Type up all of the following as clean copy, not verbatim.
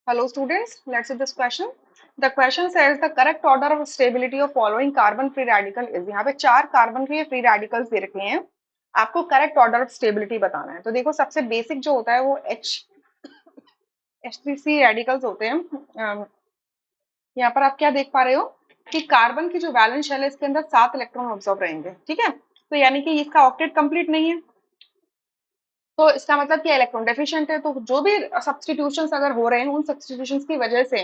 Hello students, let's see this question. The question says the correct order of stability of following carbon free radical is। यहाँ पे 4 carbon के free radicals दे रखे हैं, आपको correct order of stability बताना है। तो देखो सबसे बेसिक जो होता है वो H3C रेडिकल्स होते हैं। यहाँ पर आप क्या देख पा रहे हो कि कार्बन की जो वैलेंस शेल है इसके अंदर 7 इलेक्ट्रॉन ऑब्जर्व रहेंगे, ठीक है। तो यानी कि इसका ऑक्टेट कंप्लीट नहीं है, तो इसका मतलब क्या इलेक्ट्रॉन डेफिशिएंट है। तो जो भी सब्सटीट्यूशंस अगर हो रहे हैं उन सब्सटीट्यूशंस की वजह से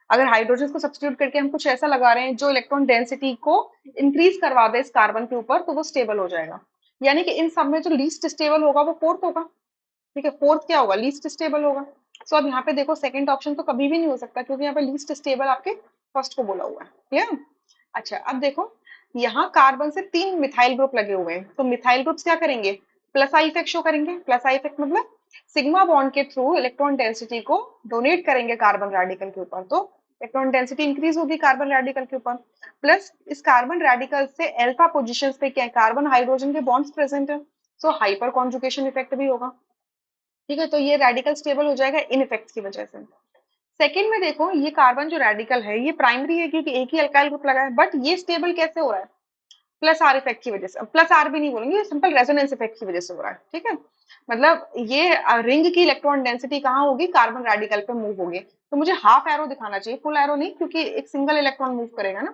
अगर हाइड्रोजन को सब्सटीट्यूट करके हम कुछ ऐसा लगा रहे हैं जो इलेक्ट्रॉन डेंसिटी को इंक्रीज करवा दे इस कार्बन के ऊपर, तो वो स्टेबल हो जाएगा। यानी कि इन सब में जो लीस्ट स्टेबल होगा वो फोर्थ होगा, ठीक है। फोर्थ क्या होगा, लीस्ट स्टेबल होगा। सो अब यहाँ पे देखो सेकंड ऑप्शन तो कभी भी नहीं हो सकता क्योंकि यहाँ पे लीस्ट स्टेबल आपके फर्स्ट को बोला हुआ है, क्लियर। अच्छा अब देखो यहाँ कार्बन से 3 मिथाइल ग्रुप लगे हुए हैं, तो मिथाइल ग्रुप्स क्या करेंगे, प्लस आई इफेक्ट शो करेंगे। प्लस आई इफेक्ट मतलब सिग्मा बॉन्ड के थ्रू इलेक्ट्रॉन डेंसिटी को डोनेट करेंगे कार्बन रेडिकल के ऊपर, तो इलेक्ट्रॉन डेंसिटी इंक्रीज होगी कार्बन रेडिकल के ऊपर। प्लस इस कार्बन रेडिकल से अल्फा पोजीशन पे क्या है, कार्बन हाइड्रोजन के बॉन्ड्स प्रेजेंट है, सो हाइपर कॉन्जुगेशन इफेक्ट भी होगा, ठीक है। तो ये रेडिकल स्टेबल हो जाएगा इन इफेक्ट्स की वजह से। सेकंड में देखो ये कार्बन जो रेडिकल है ये प्राइमरी है क्योंकि एक ही अल्काइल ग्रुप लगा है, बट ये स्टेबल कैसे हो रहा है, प्लस आर इफेक्ट की वजह से। प्लस आर भी नहीं बोलेंगे, सिंपल रेजोनेंस इफेक्ट की वजह से हो रहा है, ठीक है। मतलब ये रिंग की इलेक्ट्रॉन डेंसिटी कहाँ होगी, कार्बन रेडिकल पे मूव होगी। तो मुझे हाफ एरो दिखाना चाहिए, फुल एरो नहीं, क्योंकि एक सिंगल इलेक्ट्रॉन मूव करेगा ना,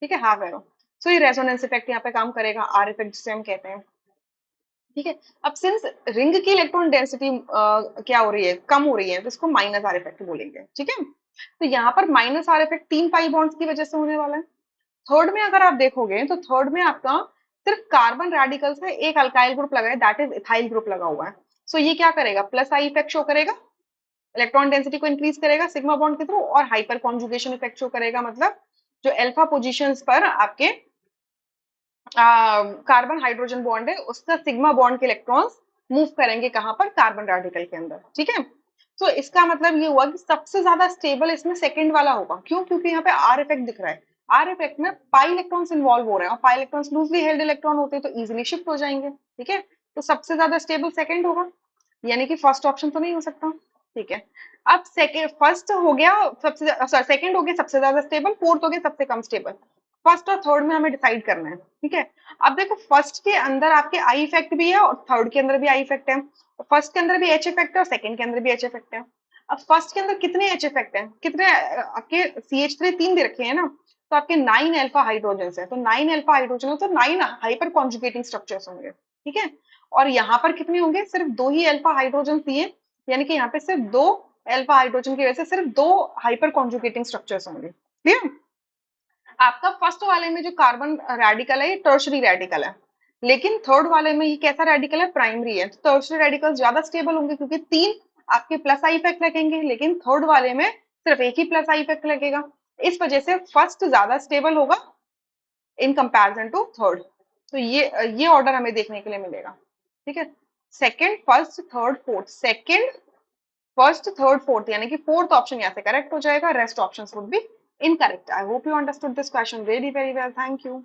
ठीक है, हाफ एरो। सो ये रेजोनेंस इफेक्ट यहाँ पे काम करेगा, आर इफेक्ट जिसे हम कहते हैं, ठीक है। अब सिंस रिंग की इलेक्ट्रॉन डेंसिटी क्या हो रही है, कम हो रही है, तो इसको माइनस आर इफेक्ट बोलेंगे, ठीक है। तो यहाँ पर minus are effect 3 pi bonds की वजह से होने वाला है। थर्ड में अगर आप देखोगे तो थर्ड में आपका सिर्फ कार्बन रेडिकल से एक अल्काइल ग्रुप लगा है, दैट इज इथाइल ग्रुप लगा हुआ है। सो ये क्या करेगा, प्लस आई इफेक्ट शो करेगा, इलेक्ट्रॉन डेंसिटी को इंक्रीज करेगा सिग्मा बॉन्ड के थ्रू, और हाइपर कॉन्जुगेशन इफेक्ट शो करेगा, मतलब जो अल्फा पोजीशंस पर आपके कार्बन हाइड्रोजन बॉन्ड है उसका सिग्मा बॉन्ड के इलेक्ट्रॉन्स मूव करेंगे कहां पर, कार्बन रेडिकल के अंदर, ठीक है। तो इसका मतलब ये हुआ कि सबसे ज्यादा स्टेबल इसमें सेकंड वाला होगा, क्यों, क्योंकि यहाँ पे आर इफेक्ट दिख रहा है। आर इफेक्ट में पाई इलेक्ट्रॉन्स इन्वॉल्व हो रहे हैं और pi electrons loosely held electron होते हैं तो इजीली शिफ्ट हो जाएंगे, ठीक है। तो सबसे ज्यादा स्टेबल सेकंड होगा, यानी कि फर्स्ट ऑप्शन तो नहीं हो सकता, ठीक है। अब सेकंड फर्स्ट हो गया सबसे, सॉरी सेकंड हो गया सबसे ज्यादा स्टेबल, फोर्थ हो गया सबसे कम स्टेबल। फर्स्ट और थर्ड में हमें डिसाइड करना है, ठीक है। अब देखो फर्स्ट के अंदर आपके आई इफेक्ट भी है और थर्ड के अंदर भी आई इफेक्ट है, फर्स्ट के अंदर भी एच इफेक्ट है और सेकंड के अंदर भी एच इफेक्ट है। अब फर्स्ट के अंदर कितने एच इफेक्ट है, कितने आपके सी एच थ्री 3 दे रखे हैं ना, तो आपके 9 अल्फा हाइड्रोजन है, तो 9 अल्फा हाइड्रोजन है तो 9 हाइपर कॉन्जुगेटिंग स्ट्रक्चर्स होंगे, ठीक है। और यहाँ पर कितने होंगे, सिर्फ 2 ही अल्फा हाइड्रोजन दिए, यानी कि यहाँ पे सिर्फ 2 अल्फा हाइड्रोजन की वजह से सिर्फ 2 हाइपर कॉन्जुगेटिंग स्ट्रक्चर्स होंगे, क्लियर। आपका फर्स्ट वाले में जो कार्बन रेडिकल है ये टर्शरी रेडिकल है, लेकिन थर्ड वाले में ये कैसा रेडिकल है, प्राइमरी है। तो टर्शरी रेडिकल ज्यादा स्टेबल होंगे क्योंकि 3 आपके प्लस आई इफेक्ट लगेंगे, लेकिन थर्ड वाले में सिर्फ एक ही प्लस आई इफेक्ट लगेगा। इस वजह से फर्स्ट ज्यादा स्टेबल होगा इन कंपैरिजन टू थर्ड। तो ये ऑर्डर हमें देखने के लिए मिलेगा, ठीक है। Second, first, third, fourth, second, first, third, fourth, यानी कि फोर्थ ऑप्शन यहाँ से करेक्ट हो जाएगा, rest options would be incorrect. I hope you understood this question very very well, thank you.